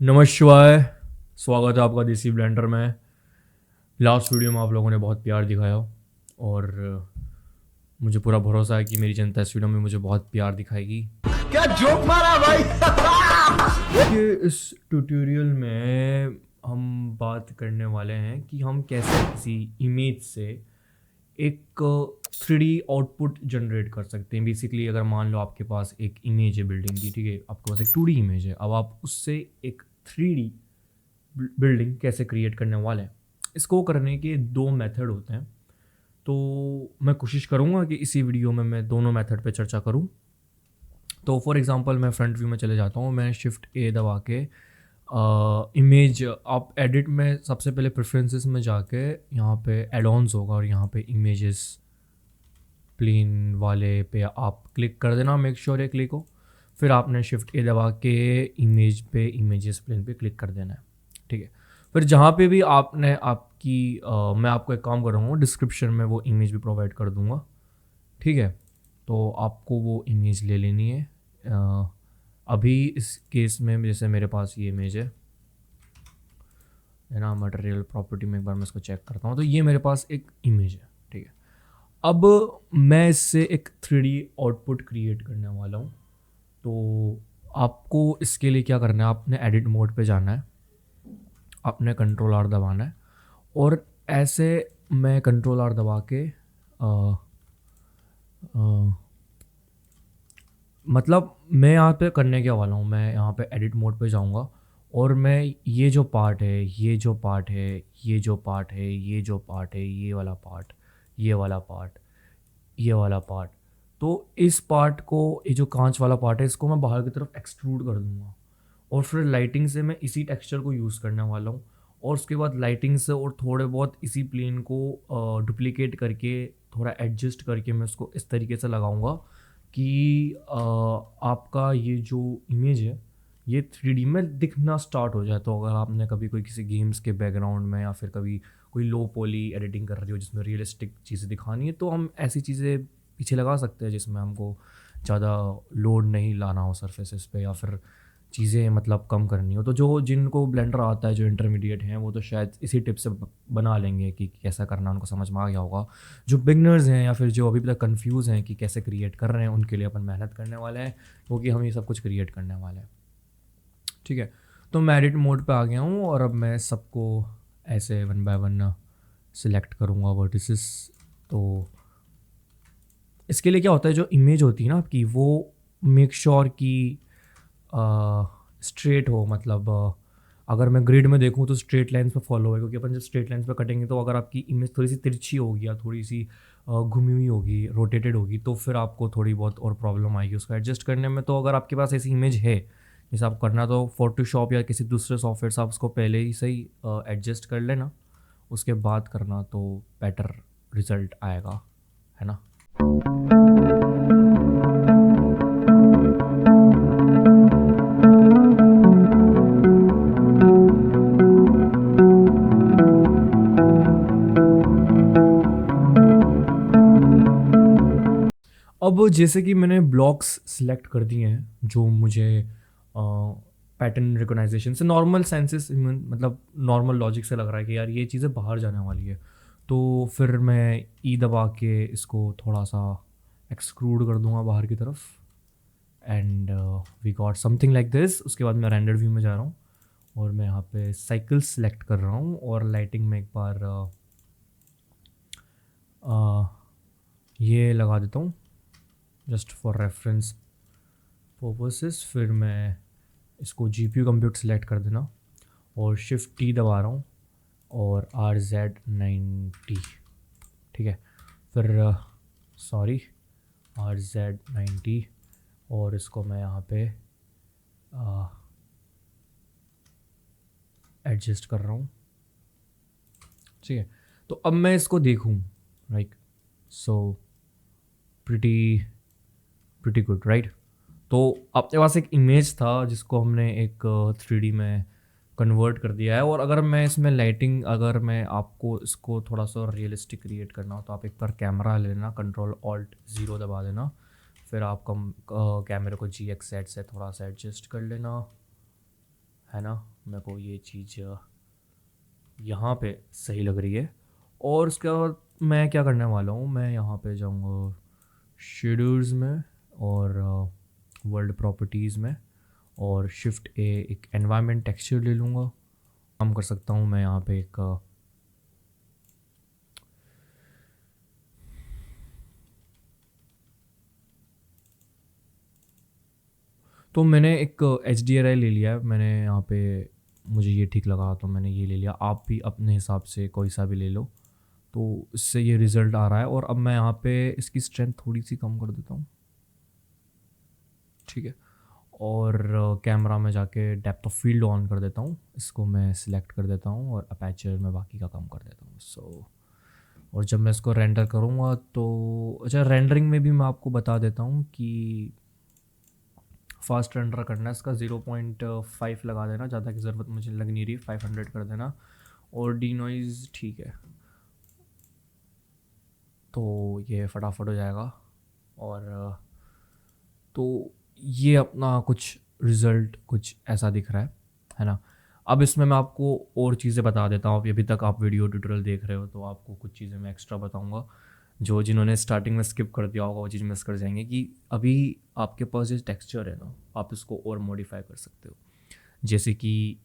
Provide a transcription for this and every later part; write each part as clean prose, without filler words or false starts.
नमस्कार। स्वागत है आपका देसी ब्लेंडर में। लास्ट वीडियो में आप लोगों ने बहुत प्यार दिखाया और मुझे पूरा भरोसा है कि मेरी जनता इस वीडियो में मुझे बहुत प्यार दिखाएगी। क्या जोक मारा भाई। देखिए, इस ट्यूटोरियल में हम बात करने वाले हैं कि हम कैसे किसी इमेज से एक 3D आउटपुट जनरेट कर सकते हैं। बेसिकली अगर मान लो आपके पास एक इमेज है बिल्डिंग की, ठीक है, आपके पास एक 2D इमेज है, अब आप उससे एक 3D बिल्डिंग कैसे क्रिएट करने वाले हैं। इसको करने के दो मेथड होते हैं, तो मैं कोशिश करूँगा कि इसी वीडियो में मैं दोनों मेथड पे चर्चा करूँ। तो फॉर एग्जांपल मैं फ्रंट व्यू में चले जाता हूँ, मैं शिफ्ट ए दबा के इमेज, आप एडिट में सबसे पहले प्रेफरेंसेस में जाके यहाँ पे एड ऑन्स होगा और यहाँ पे इमेजेस प्लेन वाले पे आप क्लिक कर देना, मेक श्योर ये क्लिक हो। फिर आपने शिफ्ट ए दबा के इमेज पे इमेजेस प्लेन पे क्लिक कर देना है, ठीक है। फिर जहाँ पे भी आपने आपकी मैं आपको एक काम करूँगा, डिस्क्रिप्शन में वो इमेज भी प्रोवाइड कर दूँगा, ठीक है। तो आपको वो इमेज ले लेनी है। अभी इस केस में जैसे मेरे पास ये इमेज है ना, मटेरियल प्रॉपर्टी में एक बार मैं इसको चेक करता हूँ, तो ये मेरे पास एक इमेज है, ठीक है। अब मैं इससे एक 3D आउटपुट क्रिएट करने वाला हूँ। तो आपको इसके लिए क्या करना है, आपने एडिट मोड पे जाना है, आपने कंट्रोल आर दबाना है और ऐसे मैं कंट्रोल आर दबा के मतलब मैं यहाँ पे करने क्या वाला हूँ, मैं यहाँ पे एडिट मोड पे जाऊँगा और मैं ये जो पार्ट है, ये जो पार्ट है, ये जो पार्ट है, ये जो पार्ट है, ये वाला पार्ट, ये वाला पार्ट, ये वाला पार्ट, तो इस पार्ट को, ये जो कांच वाला पार्ट है, इसको मैं बाहर की तरफ एक्सट्रूड कर दूँगा और फिर लाइटिंग से मैं इसी टेक्सचर को यूज़ करने वाला हूँ। और उसके बाद लाइटिंग से और थोड़े बहुत इसी प्लेन को डुप्लीकेट करके, थोड़ा एडजस्ट करके मैं उसको इस तरीके से लगाऊंगा कि आपका ये जो इमेज है ये 3D में दिखना स्टार्ट हो जाए। तो अगर आपने कभी कोई किसी गेम्स के बैकग्राउंड में या फिर कभी कोई लो पॉली एडिटिंग कर रही हो जिसमें रियलिस्टिक चीज़ें दिखानी है, तो हम ऐसी चीज़ें पीछे लगा सकते हैं जिसमें हमको ज़्यादा लोड नहीं लाना हो सरफेसेस पे, या फिर चीज़ें मतलब कम करनी हो। तो जो जिनको ब्लेंडर आता है, जो इंटरमीडिएट हैं, वो तो शायद इसी टिप से बना लेंगे कि कैसा करना, उनको समझ में आ गया होगा। जो बिगनर्स हैं या फिर जो अभी तक कंफ्यूज हैं कि कैसे क्रिएट कर रहे हैं, उनके लिए अपन मेहनत करने वाले हैं, क्योंकि हम ये सब कुछ क्रिएट करने वाले हैं, ठीक है। तो मैं एडिट मोड पे आ गया हूँ और अब मैं सबको ऐसे वन बाय वन सिलेक्ट करूँगा वर्टिसेस। तो इसके लिए क्या होता है, जो इमेज होती है ना आपकी, वो मेक श्योर कि स्ट्रेट हो, मतलब अगर मैं ग्रिड में देखूँ तो स्ट्रेट लाइन्स पे फॉलो है, क्योंकि अपन जब स्ट्रेट लाइन्स पे कटेंगे तो अगर आपकी इमेज थोड़ी सी तिरछी होगी या थोड़ी सी घुमी हुई होगी, रोटेटेड होगी, तो फिर आपको थोड़ी बहुत और प्रॉब्लम आएगी उसको एडजस्ट करने में। तो अगर आपके पास ऐसी इमेज है जैसे आप करना, तो फोटोशॉप या किसी दूसरे सॉफ्टवेयर से आप उसको पहले ही सही एडजस्ट कर लेना, उसके बाद करना तो बेटर रिजल्ट आएगा, है ना। अब जैसे कि मैंने ब्लॉक्स सिलेक्ट कर दिए हैं जो मुझे पैटर्न रिकॉग्नाइजेशन से, नॉर्मल सेंसेस, मतलब नॉर्मल लॉजिक से लग रहा है कि यार ये चीज़ें बाहर जाने वाली है, तो फिर मैं ई दबा के इसको थोड़ा सा एक्सक्लूड कर दूंगा बाहर की तरफ and we got something like this. उसके बाद मैं रेंडर व्यू में जा रहा हूँ और मैं यहाँ पे साइकिल सेलेक्ट कर रहा हूँ और लाइटिंग में एक बार ये लगा देता हूँ जस्ट फॉर रेफरेंस पर्पसेस। फिर मैं इसको GPU कंप्यूट सेलेक्ट कर देना और शिफ्ट T दबा रहा हूँ और RZ90, ठीक है। फिर सॉरी RZ90 और इसको मैं यहाँ पे एडजस्ट कर रहा हूँ, ठीक है। तो अब मैं इसको देखूँ, like so pretty good, right. तो आपके पास एक इमेज था जिसको हमने एक 3D में कन्वर्ट कर दिया है। और अगर मैं इसमें लाइटिंग, अगर मैं आपको इसको थोड़ा सा रियलिस्टिक क्रिएट करना हो तो आप एक बार कैमरा ले लेना, Ctrl+Alt+0 दबा देना, फिर आप कैमरे को GX सेट से थोड़ा सा एडजस्ट कर लेना, है ना। मेरे को ये चीज़ यहाँ पे सही लग रही है। और उसके बाद मैं क्या करने वाला हूँ, मैं यहाँ पे जाऊँगा शेडर्स में और वर्ल्ड प्रॉपर्टीज़ में, और शिफ्ट ए एक एनवायरनमेंट टेक्सचर ले लूँगा। काम कर सकता हूँ मैं यहाँ पे एक तो मैंने एक HDRI ले लिया है मैंने यहाँ पे, मुझे ये ठीक लगा तो मैंने ये ले लिया। आप भी अपने हिसाब से कोई सा भी ले लो। तो इससे ये रिज़ल्ट आ रहा है। और अब मैं यहाँ पे इसकी स्ट्रेंथ थोड़ी सी कम कर देता हूँ, ठीक है। और कैमरा में जाके डेप्थ ऑफ फील्ड ऑन कर देता हूँ, इसको मैं सिलेक्ट कर देता हूँ और अपर्चर में बाकी का कम कर देता हूँ। और जब मैं इसको रेंडर करूँगा तो अच्छा, रेंडरिंग में भी मैं आपको बता देता हूँ कि फास्ट रेंडर करना है इसका 0.5 लगा देना, ज़्यादा की ज़रूरत मुझे लग नहीं रही, 500 कर देना। और डी नॉइज़ ठीक है, तो ये फटाफट हो जाएगा। और तो ये अपना कुछ रिज़ल्ट कुछ ऐसा दिख रहा है ना। अब इसमें मैं आपको और चीज़ें बता देता हूँ। अभी तक आप वीडियो ट्यूटोरियल देख रहे हो तो आपको कुछ चीज़ें मैं एक्स्ट्रा बताऊँगा, जो जिन्होंने स्टार्टिंग में स्किप कर दिया होगा वो चीज़ मिस कर जाएंगे। कि अभी आपके पास जो टेक्सचर है ना, आप इसको और मॉडिफाई कर सकते हो। जैसे कि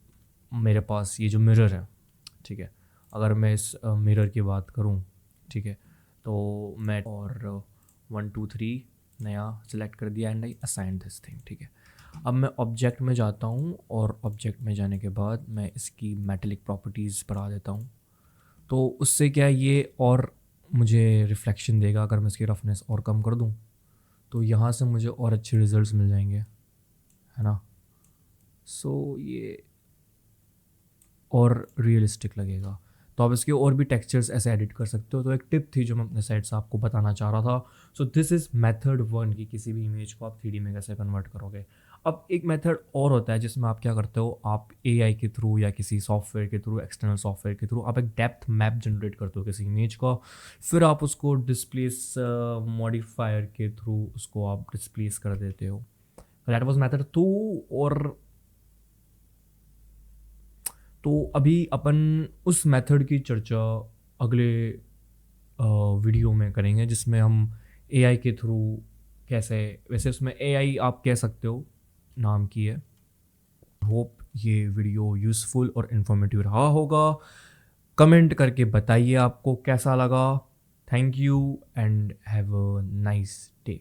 मेरे पास ये जो मिरर है, ठीक है, अगर मैं इस मिरर की बात करूँ, ठीक है, तो मैं और 1 2 3 नया सेलेक्ट कर दिया and I assign this thing, ठीक है। अब मैं ऑब्जेक्ट में जाता हूँ और ऑब्जेक्ट में जाने के बाद मैं इसकी मेटेलिक प्रॉपर्टीज़ बढ़ा देता हूँ। तो उससे क्या ये और मुझे रिफ्लेक्शन देगा। अगर मैं इसकी रफनेस और कम कर दूँ तो यहाँ से मुझे और अच्छे रिजल्ट्स मिल जाएंगे, है ना। सो ये और रियलिस्टिक लगेगा। तो आप इसके और भी टेक्सचर्स ऐसे एडिट कर सकते हो। तो एक टिप थी जो मैं अपने साइड से आपको बताना चाह रहा था। सो दिस इज़ मेथड 1 कि किसी भी इमेज को आप 3D में कैसे कन्वर्ट करोगे। अब एक मेथड और होता है जिसमें आप क्या करते हो, आप AI के थ्रू या किसी सॉफ्टवेयर के थ्रू, एक्सटर्नल सॉफ्टवेयर के थ्रू आप एक डेप्थ मैप जनरेट करते हो किसी इमेज का। फिर आप उसको डिस्प्लेस मॉडिफायर के थ्रू उसको आप डिस्प्लेस कर देते हो। That was method 2। और तो अभी अपन उस मेथड की चर्चा अगले वीडियो में करेंगे, जिसमें हम AI के थ्रू कैसे, वैसे उसमें AI आप कह सकते हो नाम की है। होप ये वीडियो यूज़फुल और इन्फॉर्मेटिव रहा होगा। कमेंट करके बताइए आपको कैसा लगा। Thank you and have a nice day.